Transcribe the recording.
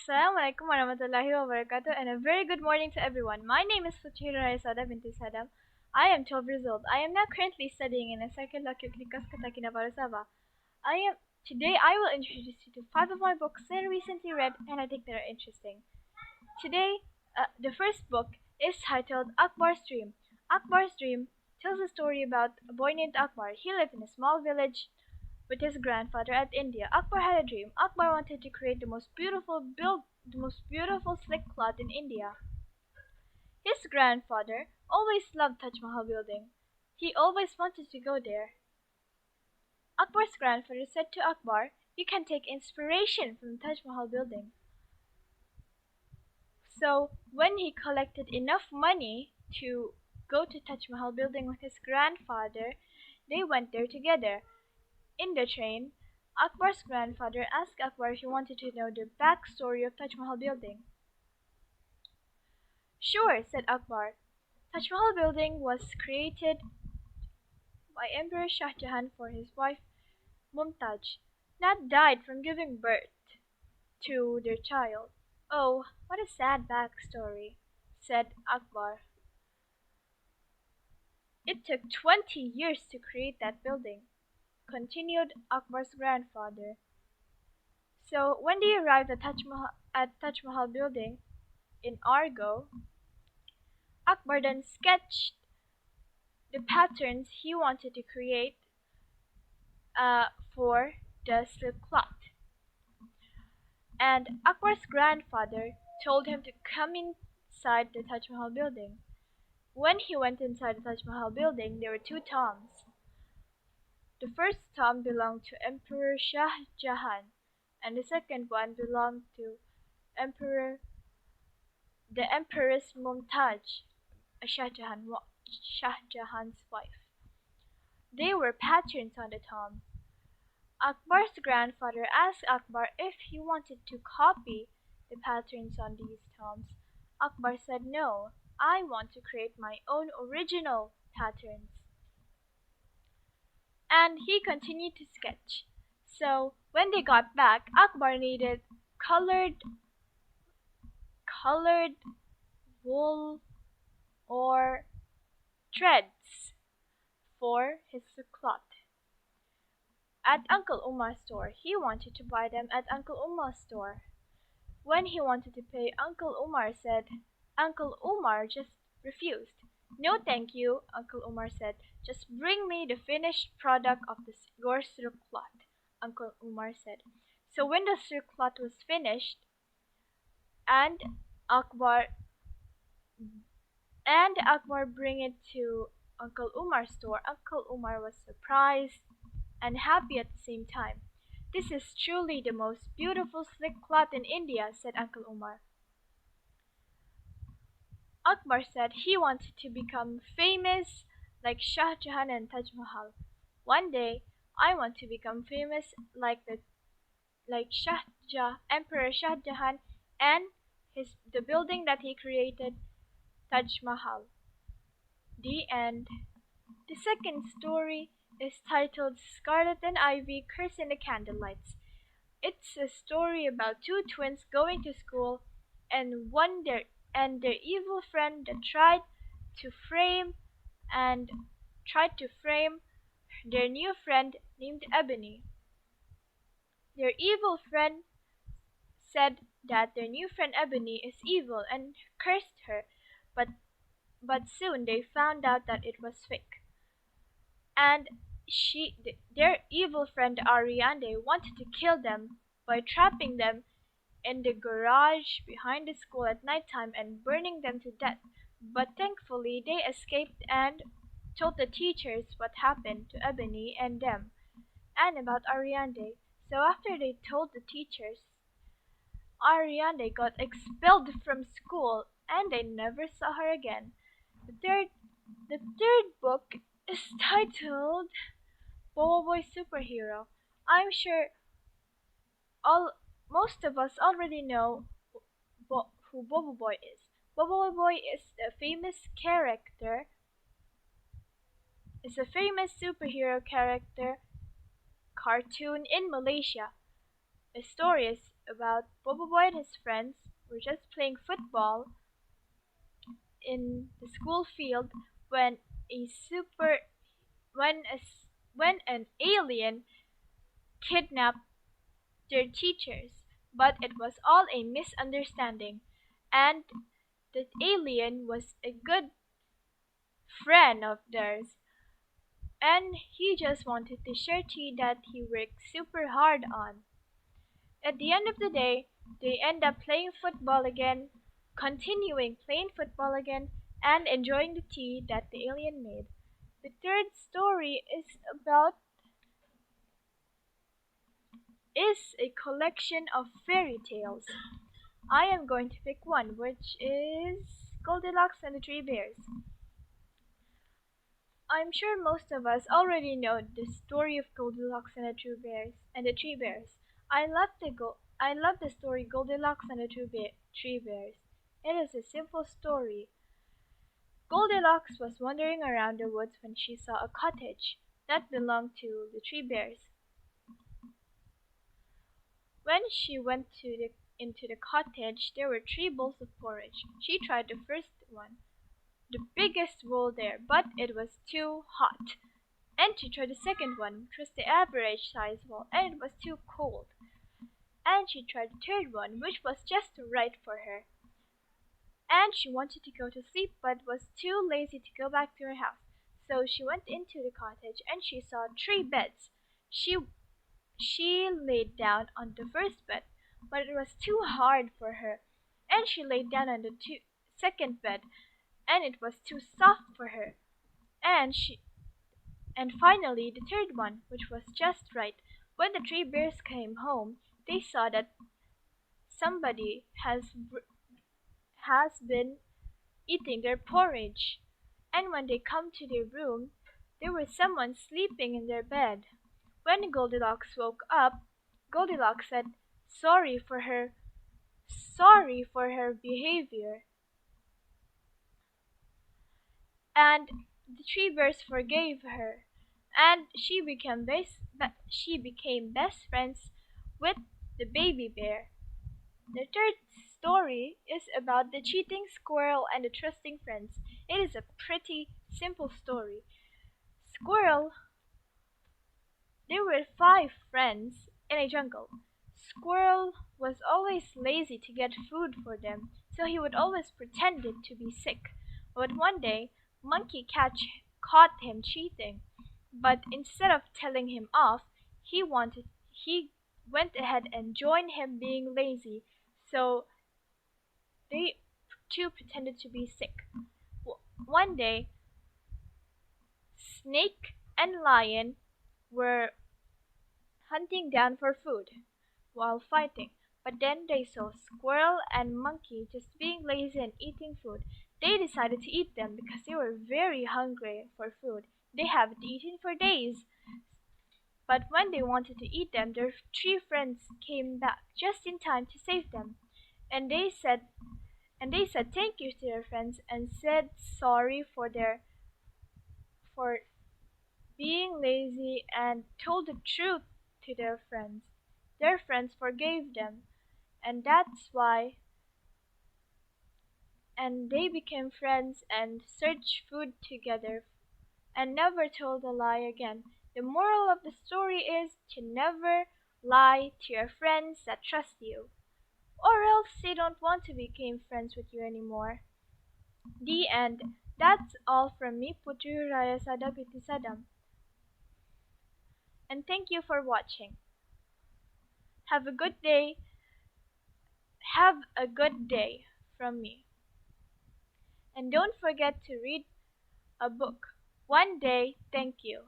Assalamualaikum warahmatullahi wabarakatuh and a very good morning to everyone. My name is Putri Huraiyah Saudah binti Sadam. I am 12 years old. I am now currently studying in SRK LOK LIKAS Kinabalu Sabah. Today I will introduce you to 5 of my books that I recently read and I think that are interesting. Today, the first book is titled Akbar's Dream. Akbar's Dream tells a story about a boy named Akbar. He lived in a small village with his grandfather at India. Akbar had a dream. Akbar wanted to create the most beautiful slick cloth in India. His grandfather always loved Taj Mahal building. He always wanted to go there. Akbar's grandfather said to Akbar, "You can take inspiration from the Taj Mahal building." So when he collected enough money to go to Taj Mahal building with his grandfather, they went there together. In the train, Akbar's grandfather asked Akbar if he wanted to know the backstory of Taj Mahal building. "Sure," said Akbar. Taj Mahal building was created by Emperor Shah Jahan for his wife Mumtaz, that died from giving birth to their child. "Oh, what a sad backstory," said Akbar. "It took 20 years to create that building," continued Akbar's grandfather. So when they arrived at Taj Mahal building in Argo, Akbar then sketched the patterns he wanted to create for the silk cloth. And Akbar's grandfather told him to come inside the Taj Mahal building. When he went inside the Taj Mahal building, there were two tombs. The first tomb belonged to Emperor Shah Jahan, and the second one belonged to Emperor the Empress Mumtaz, Shah Jahan's wife. They were patterns on the tomb. Akbar's grandfather asked Akbar if he wanted to copy the patterns on these tombs. Akbar said, "No, I want to create my own original patterns." And he continued to sketch. So when they got back, Akbar needed colored colored wool or threads for his cloth. At Uncle Umar's store, he wanted to buy them at Uncle Umar's store. When he wanted to pay, Uncle Umar just refused. "No, thank you," Uncle Umar said. "Just bring me the finished product of your silk cloth," Uncle Umar said. So when the silk cloth was finished, and Akbar bring it to Uncle Umar's store, Uncle Umar was surprised and happy at the same time. "This is truly the most beautiful slick cloth in India," said Uncle Umar. Akbar said he wanted to become famous like Shah Jahan and Taj Mahal. "One day, I want to become famous like Emperor Shah Jahan and the building that he created, Taj Mahal." The end. The second story is titled Scarlet and Ivy Curse in the Candlelights. It's a story about two twins going to school and their evil friend that to frame tried to frame their new friend named Ebony. Their evil friend said that their new friend Ebony is evil and cursed her, but soon they found out that it was fake. And their evil friend Ariande wanted to kill them by trapping them in the garage behind the school at night time and burning them to death. But thankfully they escaped and told the teachers what happened to Ebony and them, and about Ariande. So after they told the teachers, Ariande got expelled from school and they never saw her again. The third book is titled Bobo Boy Superhero. I'm sure all most of us already know who Bobo Boy is. Bobo Boy is a famous character. Is a famous superhero character cartoon in Malaysia. A story is about Bobo Boy and his friends were just playing football in the school field when a super when a s- when an alien kidnapped their teachers. But it was all a misunderstanding, and the alien was a good friend of theirs, and he just wanted to share tea that he worked super hard on. At the end of the day, they end up playing football again, continuing playing football again, and enjoying the tea that the alien made. The third story is a collection of fairy tales. I am going to pick one, which is Goldilocks and the Three Bears. I'm sure most of us already know the story of Goldilocks and the Three Bears. I love the story Goldilocks and the Three Bears. It is a simple story. Goldilocks was wandering around the woods when she saw a cottage that belonged to the Three Bears. When she went into the cottage, there were three bowls of porridge. She tried the first one, the biggest bowl there, but it was too hot. And she tried the second one, which was the average size bowl, and it was too cold. And she tried the third one, which was just right for her. And she wanted to go to sleep, but was too lazy to go back to her house. So she went into the cottage and she saw three beds. She laid down on the first bed, but it was too hard for her. And she laid down on the second bed, and it was too soft for her. And finally the third one, which was just right. When the three bears came home, they saw that somebody has been eating their porridge. And when they come to their room, there was someone sleeping in their bed. When Goldilocks woke up, Goldilocks said sorry for her behavior, and the three bears forgave her, and she became best friends with the baby bear. The third story is about the cheating squirrel and the trusting friends. It is a pretty simple story. Squirrel There were five friends in a jungle. Squirrel was always lazy to get food for them, so he would always pretend to be sick. But one day, caught him cheating. But instead of telling him off, he went ahead and joined him being lazy. So they two pretended to be sick. One day, Snake and Lion were hunting down for food while fighting, but then they saw Squirrel and Monkey just being lazy and eating food. They decided to eat them because they were very hungry for food. They haven't eaten for days. But when they wanted to eat them, their three friends came back just in time to save them. And they said thank you to their friends and said sorry for being lazy and told the truth to their friends. Their friends forgave them, and that's why and they became friends and searched food together and never told a lie again. The moral of the story is to never lie to your friends that trust you, or else they don't want to become friends with you anymore. The end. That's all from me, Putri Huraiyah Sada Biti Sadam. And thank you for watching. Have a good day. Have a good day from me. And don't forget to read a book. One day, thank you.